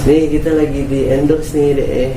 Nih kita lagi di endorse nih deh.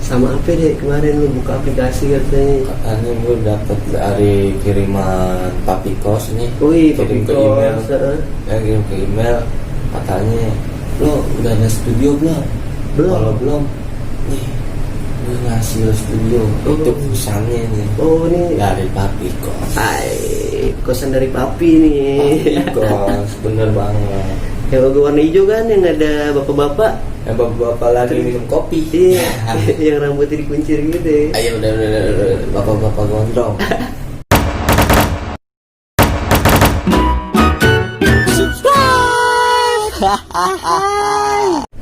Sama apa deh kemarin lu buka aplikasi katanya? Katanya gue dapet dari kiriman Papikos nih. Wih, kirim ke Papikos, email. Ya kirim ke email. Katanya lo udah ada studio belum? Belum. Kalau belum, nih gue ngasih lo studio. Itu pesannya nih. Oh ini Dari Papikos. Hai, kosan dari papi nih. Papikos, bener banget. Yang logo warna hijau kan yang ada bapak-bapak. Yang bapak-bapak lagi minum kopi. Iya, yang rambutnya dikuncir gitu ya. Ayo udah bapak-bapak gondrong.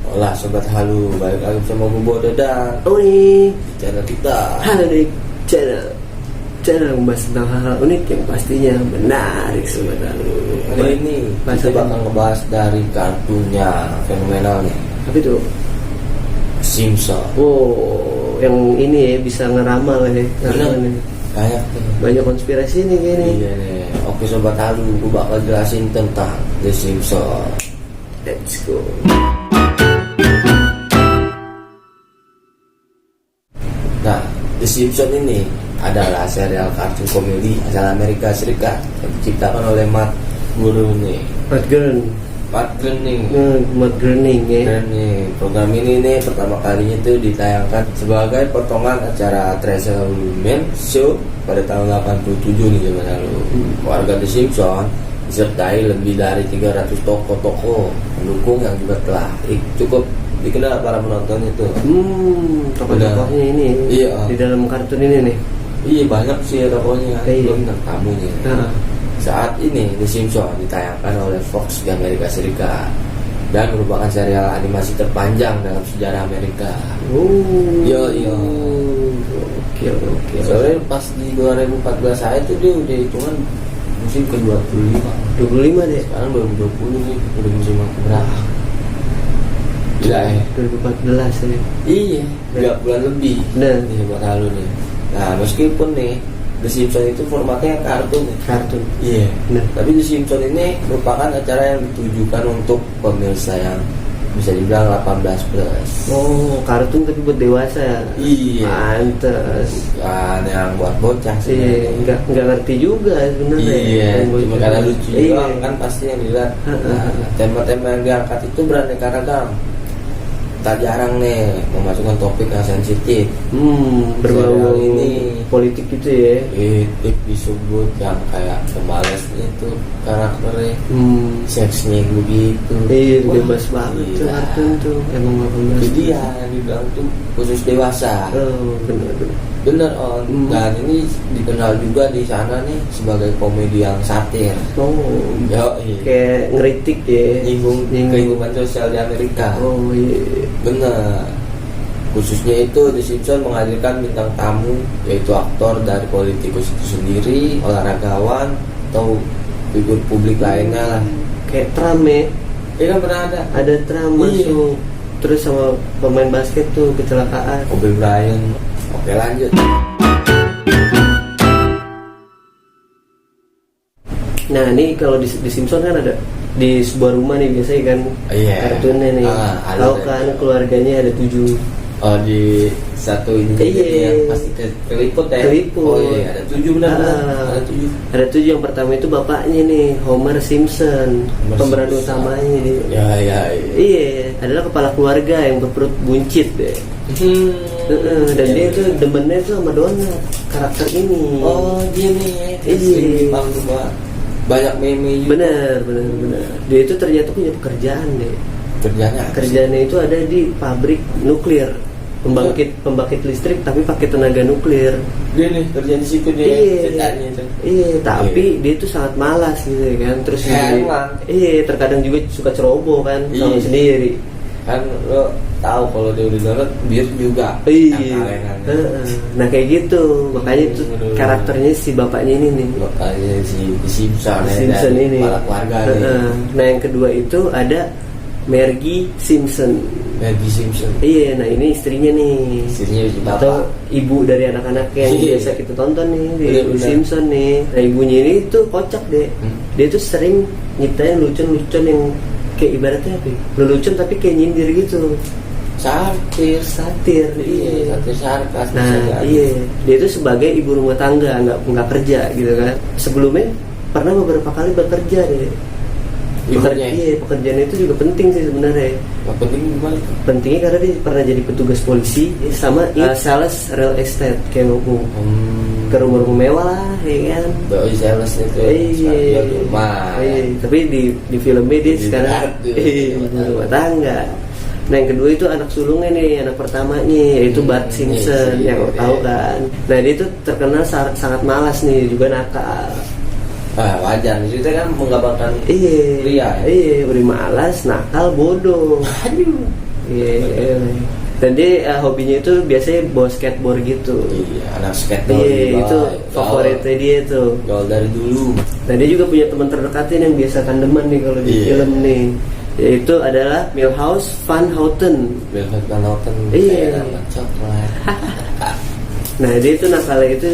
Olah sobat halu, balik lagi sama gue Bowo Dadang Oh nih, di channel kita. halo di channel membahas tentang hal-hal unik yang pastinya menarik sobat halu. Kali ini kita bakal ngebahas dari kartunya fenomenal nih, Tapi tuh, Simpson. wow, yang ini ya bisa ngeramal ya. Bener. Nih. Banyak tuh. Banyak konspirasi nih kayaknya. Iya nih. Oke sobat halu, gue bakal jelasin tentang The Simpson. Let's go. Nah, The Simpsons ini adalah serial kartun komedi asal Amerika Serikat yang diciptakan oleh Matt Groening. Matt Groening ya. Groening. Program ini nih pertama kalinya itu ditayangkan sebagai potongan acara Treasure Man Show pada tahun 87 nih zaman lalu. Keluarga The Simpsons disertai lebih dari 300 tokoh-tokoh pendukung yang juga telah cukup dikenal para penonton itu. Tokoh-tokohnya ini Iya. di dalam kartun ini nih. Iya banyak sih tokohnya, Iya. belum tentang tamunya. Nah, Saat ini The Simpsons ditayangkan oleh Fox di Amerika Serikat dan merupakan serial animasi terpanjang dalam sejarah Amerika. Yo. Oke. Soalnya pas di 2014 saya tuh dia udah hitungan musim ke-25. 25 deh. Sekarang 2020 nih, udah musim berapa? Gila ya. 2014 ya. Iya, 3 bulan lebih. Nah. Nih buat halu nih. Nah, meskipun nih The Simpsons itu formatnya kartun nih. Kartun. Iya. Nah. Tapi The Simpsons ini merupakan acara yang ditujukan untuk pemirsa yang bisa dibilang 18 plus. Oh, kartun tapi buat dewasa ya. Iya. Pantes. Kan yang buat bocah sih. Iya, nggak ngerti juga sebenarnya. Iya, cuma karena lucu Iya. doang kan pasti yang dilihat. Nah, tema-tema yang diangkat itu beraneka ragam. Tak jarang nih memasukkan topik yang sensitif. Berbau Serial ini politik gitu ya. Politik disebut yang kayak pembalas itu karakternya. Seksnya begitu. Iya, Wah, bebas banget tuh gila. kartun tuh. Emang 18. Jadi ya yang dibilang tuh khusus dewasa. Oh, benar. Bener on. Dan ini dikenal juga di sana nih sebagai komedi yang satir. Oh, Yo, kayak ngeritik ya. nyinggung kehidupan sosial di Amerika. Oh iya. Bener. Khususnya itu The Simpsons menghadirkan bintang tamu yaitu aktor dari politikus itu sendiri, olahragawan atau figur publik lainnya lah. Kayak Trump ya. Ini kan pernah ada Ada Trump Iya. masuk. Terus sama pemain basket tuh kecelakaan. Kobe Bryant. Oke lanjut. Nah ini kalau di Simpson kan ada di sebuah rumah nih biasanya kan Iya. kartunnya nih. Ada. Tahu kan keluarganya ada 7. Oh di satu ini Iya. yang pasti keliput ya. Keliput. Oh iya ada 7 benar. Ah. Ada 7. Ada 7, yang pertama itu bapaknya nih, Homer Simpson, Homer pemeran Simpson. utamanya dia. Ya. Iya, adalah kepala keluarga yang berperut buncit deh. Dan dia tuh demennya tuh sama Donald, karakter ini. Oh gini. Iya. Banyak meme juga. Benar. Dia itu ternyata punya pekerjaan deh. Kerjaannya itu ada di pabrik nuklir, pembangkit listrik tapi pakai tenaga nuklir. Dia nih kerja di situ dia. Ceritanya itu. Iya, tapi dia itu sangat malas gitu kan. Terus Emang. terkadang juga suka ceroboh kan sama Iya. sendiri. Kan lo tahu kalau dia udah download bir juga. Iya. Yang Nah kayak gitu, makanya itu karakternya si bapaknya ini nih. makanya si Simpson Simpson ini. kepala keluarga nih. Nah yang kedua itu ada Margie Simpson. Maggie Simpson. Iya, nah ini istrinya nih. Istrinya si bapak. Atau ibu dari anak-anak yang Iya. biasa kita tonton nih di Bener-bener. Simpson nih. Nah ibunya ini tuh kocak deh. Dia tuh sering nyiptain lucu-lucuan yang kayak ibaratnya apa ya? Lelucon tapi kayak nyindir gitu. Satir, iya. Satir sarkas. Nah, iya. Dia itu sebagai ibu rumah tangga, nggak kerja gitu kan. Sebelumnya pernah beberapa kali bekerja deh. Pekerjaan itu juga penting sih sebenarnya. Penting gimana? Pentingnya karena dia pernah jadi petugas polisi sama sales real estate kayak ke rumah-rumah mewah lah, ya kan. Sales itu. Iya. Tapi di filmnya dia sekarang rumah tangga. Nah yang kedua itu anak sulungnya nih, anak pertamanya yaitu Bart Simpson yang lo tahu kan. Nah dia itu terkenal sangat malas nih, juga nakal. Wajar, itu kan menggambarkan pria. Iya, udah malas, nakal, bodoh. Aduh. Iya. Dan dia hobinya itu biasanya bawa skateboard gitu. Iya, anak skateboard. Iya, itu favoritnya dia tuh. Gaul dari dulu. Nah dia juga punya teman terdekatnya yang biasa kandeman nih kalau di film nih. Yaitu adalah Milhouse Van Houten. Iya. Coklat. Nah dia itu nakalnya itu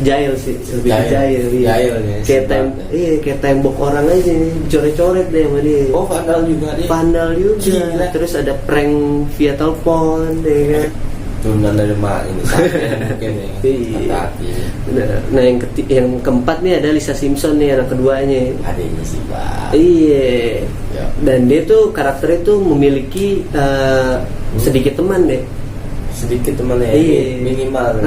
jahil sih, lebih jahil. Jahil ya. Kayak tembok orang aja nih, coret-coret deh sama dia. Oh vandal juga dia. Vandal juga. Gila. Terus ada prank via telepon, deh kan. Turunan dari mak ini mungkin ya. Nah yang keempat nih ada Lisa Simpson nih, anak keduanya. Adiknya sih Pak. Iya. Ya. Dan dia tuh karakternya tuh memiliki sedikit teman deh. Sedikit temannya. Minimal.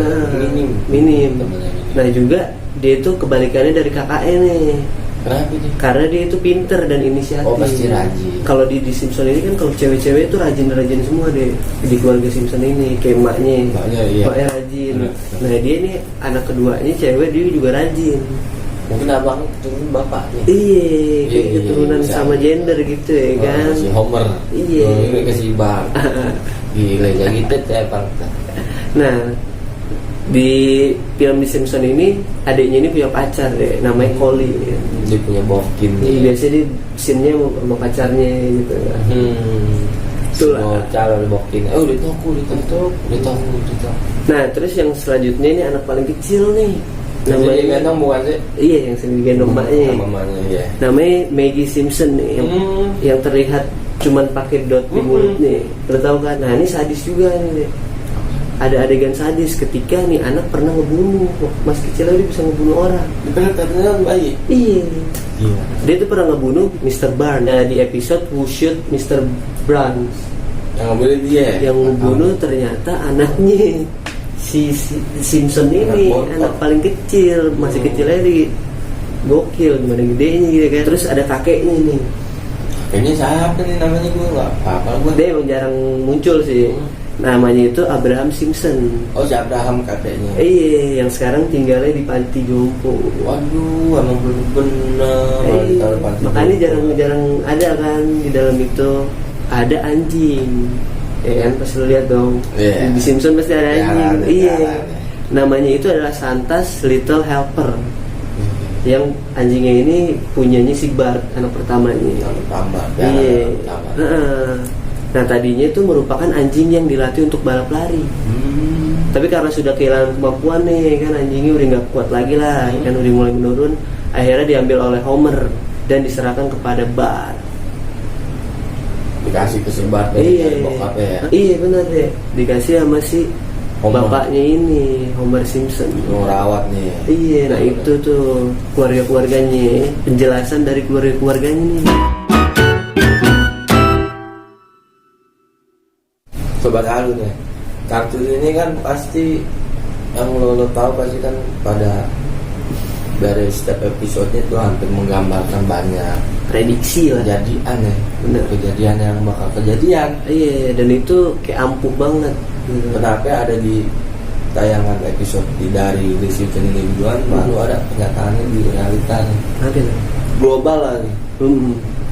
Minim. Nah juga dia tuh kebalikannya dari kakaknya nih. Kenapa nih? Karena dia itu pinter dan inisiatif. Oh pasti rajin. Kalau di Simpson ini kan kalau cewek-cewek itu rajin semua deh di keluarga Simpson ini, kayak maknya iya. Rajin. Nah dia nih anak keduanya cewek, dia juga rajin. Mungkin abang keturunan bapaknya. Kayak keturunan sama gender gitu ya kan. Si Homer. Iya. Ini kasih bang. Gila kayak gitu ya bang. Nah di film di Simpson ini adiknya ini punya pacar deh, namanya Collie. Dia punya bokin. Biasanya di scene-nya sama pacarnya gitu. Itulah. Cara bokin. Udah toko. Nah terus yang selanjutnya ini anak paling kecil nih. Namanya gendong bukan sih? Iya yang sering digendong maknya. Iya. Namanya Maggie Simpson nih, yang terlihat cuman pakai dot di mulut nih. Lo tau kan? Nah ini sadis juga nih. Ada adegan sadis ketika nih anak pernah ngebunuh, masih kecil aja bisa ngebunuh orang. Katanya bayi. Iya. Dia tuh pernah ngebunuh Mr. Barnes. Nah, di episode Who Shoot Mr. Barnes. Yang ngebunuh dia. Yang ngebunuh ternyata anaknya si Simpson ini, anak paling kecil, masih kecil aja. Gokil gimana gedenya gitu kan. Terus ada kakeknya nih. Kakeknya siapa nih namanya, gue nggak apa-apa gue. Dia emang jarang muncul sih. Namanya itu Abraham Simpson. Oh si Abraham kakeknya. Iya, yang sekarang tinggalnya di panti jompo. Waduh, emang bener-bener. Makanya jarang ada kan di dalam itu ada anjing. Ya kan pasti lo lihat dong. Di Simpson pasti ada anjing. Iya. Namanya itu adalah Santa's Little Helper. Yang anjingnya ini punyanya si Bart, anak pertamanya. Iya. Nah tadinya itu merupakan anjing yang dilatih untuk balap lari. Tapi karena sudah kehilangan kemampuan nih kan, anjingnya udah nggak kuat lagi lah, kan udah mulai menurun. Akhirnya diambil oleh Homer dan diserahkan kepada Bart. Dikasih ke si Bart dari bokapnya ya? Iya benar deh, dikasih sama si Homer. Bapaknya ini Homer Simpson. Ngerawat nih. Iya, nah itu tuh keluarganya, penjelasan dari keluarganya nih. Sobat Halu nih, kartun ini kan pasti yang lo tahu pasti kan pada dari setiap episodenya tuh hampir menggambarkan banyak prediksi lah. Kejadian ya, bener. Kejadian yang bakal kejadian. Iya, dan itu kayak ampuh banget. Kenapa ada di tayangan episode dari The Simpsons ini duluan, baru ada kenyataannya di realita nih. Ada global lah nih.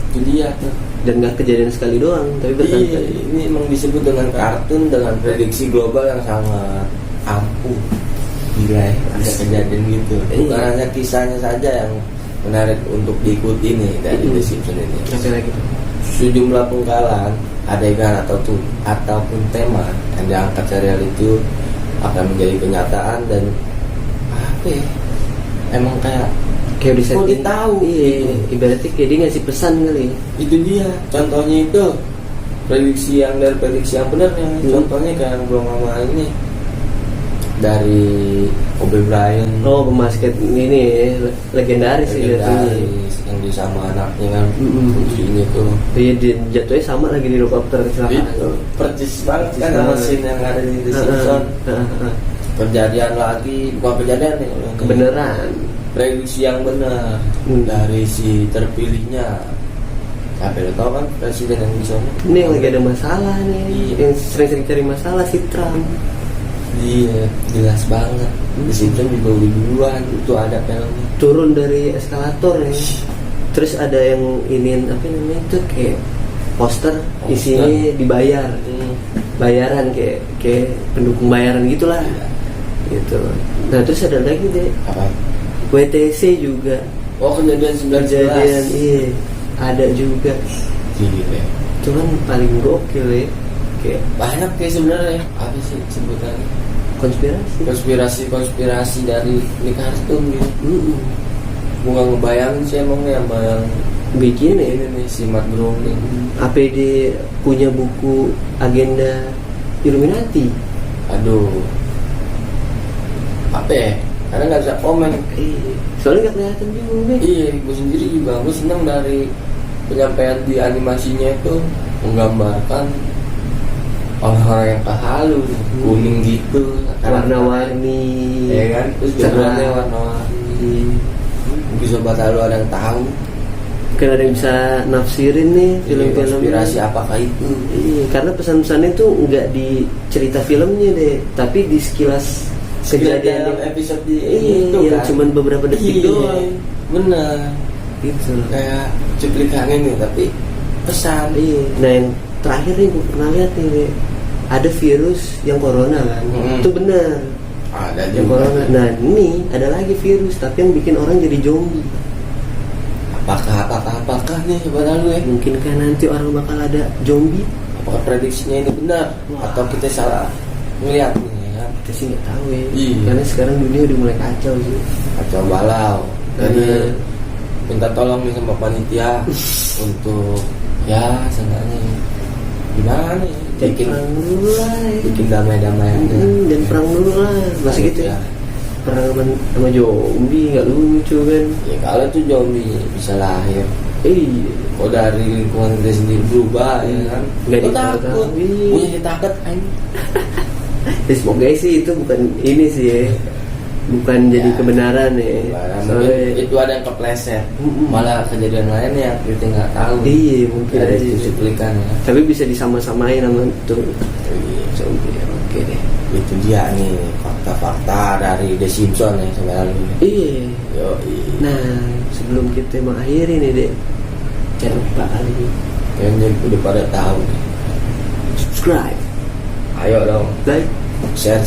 Itu dia tuh. Dan nggak kejadian sekali doang, tapi berkali-kali. Ini emang disebut dengan kartun dengan prediksi global yang sangat ampuh. Gila ya, ada kejadian gitu. Bukan hanya kisahnya saja yang menarik untuk diikuti nih dari The Simpsons ini. Oke lagi. Sejumlah penggalan, adegan ataupun tema yang diangkat serial itu akan menjadi kenyataan dan apa ya? Emang kayak kayak udah oh dia tahu iya gitu. Ibaratnya kayak dia ngasih pesan kali. Itu dia contohnya itu prediksi yang benar yang contohnya kayak yang belum lama ini dari Kobe Bryant. Oh pemasket ini legendaris sih yang di sama anaknya kan ini tuh iya jatuhnya sama lagi di helikopter kecelakaan itu percis banget kan sama scene yang ada di The Simpsons. Kejadian lagi bukan kejadian nih kebenaran prediksi yang benar dari si terpilihnya. Tapi lo tau kan presiden yang di sana ini yang lagi ada masalah nih yang sering-sering cari masalah si Trump. Iya jelas banget. The Simpsons juga udah duluan itu ada filmnya turun dari eskalator ya. Terus ada yang ini apa namanya itu kayak poster isinya dibayar bayaran kayak pendukung bayaran gitulah gitu. Nah terus ada lagi deh apa WTC juga. Oh kejadian 19 iya ada juga. Gila Itu kan paling gokil ya. Kayak banyak kayak sebenarnya apa sih sebutannya konspirasi dari ini kartun gitu. Gua ngebayangin sih emangnya sama yang bikin ini nih si Matt Groening. APD punya buku agenda Illuminati. Aduh apa ya karena nggak bisa komen. Soalnya nggak kelihatan juga. Iya gue sendiri juga gue senang dari penyampaian di animasinya itu menggambarkan orang-orang yang kehalu kuning gitu warna-warni ya kan terus warnanya warna-warni mungkin sobat lalu ada yang tahu mungkin ada yang bisa nafsirin nih film-film konspirasi apakah itu. Iya karena pesan-pesannya itu nggak di cerita filmnya deh tapi di sekilas kejadian episode di itu yang kan? Cuman beberapa detik doang bener gitu kayak cuplikannya nih tapi pesan. Iya nah yang terakhir nih gue pernah lihat nih ada virus yang corona kan itu benar ada yang corona. Nah ini ada lagi virus tapi yang bikin orang jadi zombie. Apakah nih coba lalu ya mungkin kan nanti orang bakal ada zombie. Apakah prediksinya ini benar atau kita salah melihat nih ya kita sih nggak tahu ya karena sekarang dunia udah mulai kacau sih kacau balau. Jadi minta tolong nih sama panitia untuk ya seenggaknya gimana nih bikin perang dulu lah bikin damai-damai aja dan perang dulu lah masih gitu ya perang sama zombie nggak lucu kan ya kalau tuh zombie bisa lahir kok dari lingkungan kita sendiri berubah ya kan nggak takut punya takut kan ya semoga sih itu bukan ini sih ya bukan jadi kebenaran ya soalnya itu ada yang kepleset malah kejadian lain yang kita nggak tahu. Iya mungkin ada aja cuplikan ya tapi bisa disama-samain sama itu zombie. Oke deh itu dia nih fakta-fakta dari The Simpsons ya sebenarnya. Iya nah sebelum kita mengakhiri nih deh jangan lupa kali ini kayaknya udah pada tahu nih. Subscribe ayo dong like share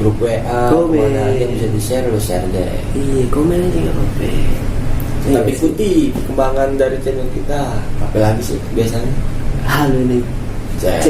grup WA komen mana aja bisa di share lo share deh. Iya komen aja nggak apa-apa. Tetap ikuti perkembangan dari channel kita. Apa lagi sih biasanya? Halo nih. Cek.